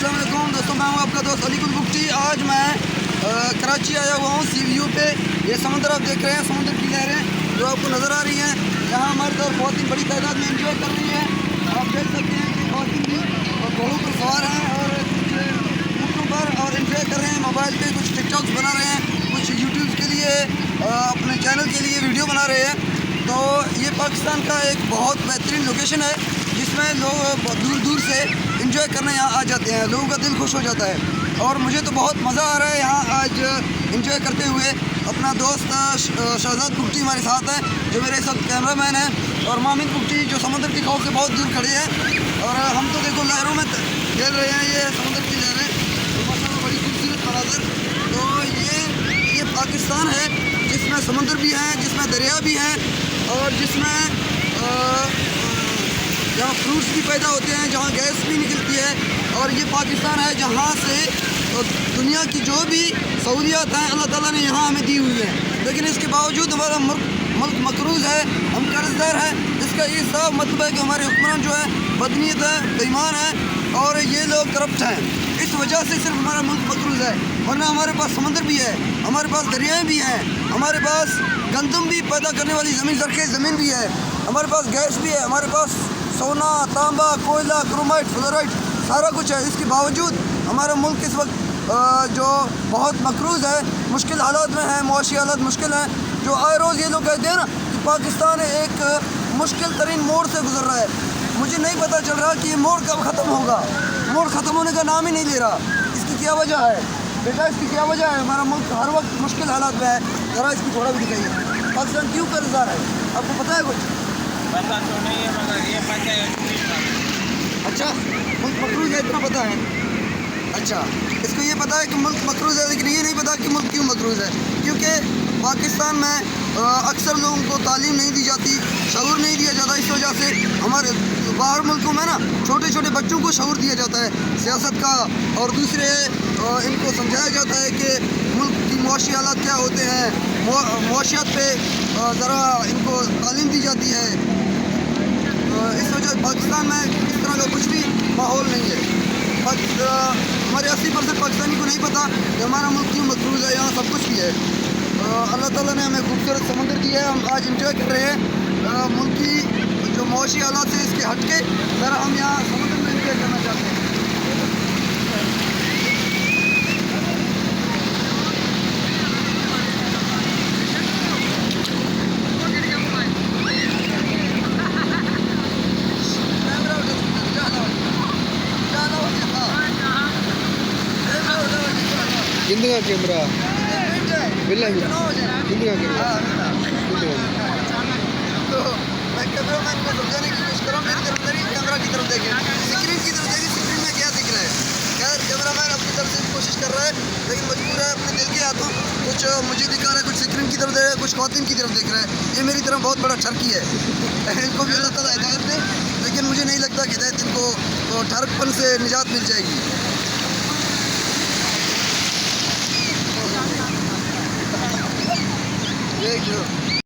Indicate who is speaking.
Speaker 1: अस्सलाम वालेकुम दोस्तों, मैं हूं आपका दोस्त अली कुतुब। आज मैं कराची आया हुआ हूं सी व्यू पे। ये समुद्र आप देख रहे हैं, समुद्र की लहरें जो आपको नज़र आ रही हैं। यहाँ हमारे तरफ बहुत ही बड़ी तादाद में इंजॉय कर रही है। आप देख सकते हैं कि बहुत ही घोड़ों पर सवार हैं और कुछ ऊँटों पर और इंजॉय कर रहे हैं। मोबाइल पे कुछ टिकटॉक्स बना रहे हैं, कुछ यूट्यूब के लिए अपने चैनल के लिए वीडियो बना रहे हैं। तो ये पाकिस्तान का एक बहुत बेहतरीन लोकेशन है जिसमें लोग दूर दूर से इंजॉय करने यहाँ आ जाते हैं। लोगों का दिल खुश हो जाता है और मुझे तो बहुत मज़ा आ रहा है यहाँ आज इंजॉय करते हुए। अपना दोस्त शहजाद कुप्टी हमारे साथ है जो मेरे साथ कैमरामैन है, और मामिन कुप्टी जो समुद्र की खौफ से बहुत दूर खड़े हैं। और हम तो देखो लहरों में खेल रहे हैं, ये समुद्र की लहरें तो माशाल्लाह बड़ी खूबसूरत मंजर। तो ये पाकिस्तान है जिसमें समुद्र भी है, जिसमें दरिया भी है और जिसमें जहाँ फ्रूट्स भी पैदा होते हैं, जहाँ गैस भी निकलती है। और ये पाकिस्तान है जहाँ से दुनिया की जो भी सहूलियात हैं अल्लाह ताला ने यहाँ हमें दी हुई है। लेकिन इसके बावजूद हमारा मुल्क मकरूज़ है, हम कर्जदार हैं। इसका ये साफ मतलब है कि हमारे हुक्मरान जो है बदनीयत है, बेईमान है और ये लोग करप्ट हैं। इस वजह से सिर्फ हमारा मुल्क मकरूज़ है, वरना हमारे पास समुद्र भी है, हमारे पास दरियाएँ भी हैं, हमारे पास गंदम भी पैदा करने वाली ज़मीन भी है, हमारे पास गैस भी है, हमारे पास सोना, तांबा, कोयला, क्रोमाइट, फ्लोराइट सारा कुछ है। इसके बावजूद हमारा मुल्क इस वक्त जो बहुत मकरूज़ है, मुश्किल हालात में है, मुआशी हालात मुश्किल हैं। जो आए रोज़ ये लोग कहते हैं ना कि पाकिस्तान एक मुश्किल तरीन मोड़ से गुजर रहा है। मुझे नहीं पता चल रहा कि ये मोड़ कब ख़त्म होगा। मोड़ ख़त्म होने का नाम ही नहीं ले रहा। इसकी क्या वजह है बेटा, इसकी क्या वजह है? हमारा मुल्क हर वक्त मुश्किल हालात में है। ज़रा इसकी थोड़ा भी दिखाइए, पाकिस्तान क्यों कर्जदार है? आपको पता है कुछ?
Speaker 2: पता तो नहीं है मगर ये पता है।
Speaker 1: अच्छा, मुल्क मकरूज़ है इतना पता है। अच्छा, इसको ये पता है कि मुल्क मकरूज़ है, लेकिन ये नहीं पता कि मुल्क क्यों मकरूज़ है। क्योंकि पाकिस्तान में अक्सर लोगों को तालीम नहीं दी जाती, शऊर नहीं दिया जाता। इस वजह से हमारे बाहर मुल्कों में ना छोटे छोटे बच्चों को शऊर दिया जाता है सियासत का, और दूसरे इनको समझाया जाता है कि मुल्क की मुआशी हालात क्या होते हैं, मुआशियत पे ज़रा इनको तालीम दी जाती है। इस वजह पाकिस्तान में इस तरह का कुछ भी माहौल नहीं है। हमारे 80% पाकिस्तानी को नहीं पता कि हमारा मुल्क क्यों मकरूज़ है, यहाँ सब कुछ भी है। अल्लाह ताला ने हमें खूबसूरत समुद्र दिया है, हम आज इंजॉय कर रहे हैं। मुल्क की जो मुआशी हालात से इसके हट के ज़रा हम यहाँ समुद्र में इंजॉय करना चाहते हैं।
Speaker 3: किंदगा कैमरा बिल्ला किंदगा कैमरा।
Speaker 1: तो मैं कैमरामैन को समझाने की कोशिश कर रहा हूँ, मेरी तरफ नहीं, कैमरा की तरफ देखें, स्क्रीन की तरफ देखें, स्क्रीन में क्या दिख रहा है। खैर कैमरामैन अपनी तरफ से कोशिश कर रहा है, लेकिन मजबूर है अपने दिल के हाथों। कुछ मुझे दिखा रहा है, कुछ स्क्रीन की तरफ देख रहा है, कुछ ख़वातीन की तरफ देख रहा है। ये मेरी तरफ बहुत बड़ा ठरकी है। इनको भी अल्लाह ताला हिदायत दे, लेकिन मुझे नहीं लगता कि हिदायत इनको ठरकपन से निजात मिल जाएगी। देख लो।